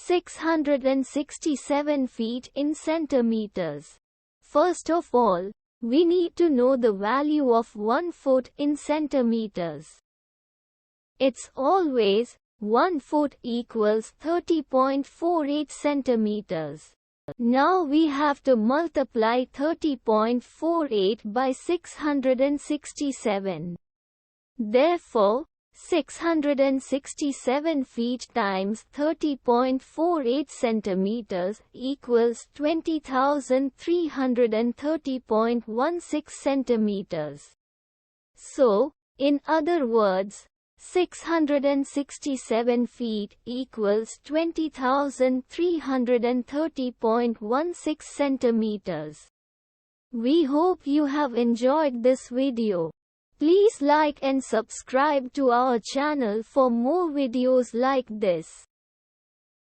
667 feet in centimeters. First of all, we need to know the value of 1 foot in centimeters. It's always 1 foot equals 30.48 centimeters. Now we have to multiply 30.48 by 667. Therefore, 667 feet times 30.48 centimeters equals 20,330.16 centimeters. So, in other words, 667 feet equals 20,330.16 centimeters. We hope you have enjoyed this video. Please like and subscribe to our channel for more videos like this.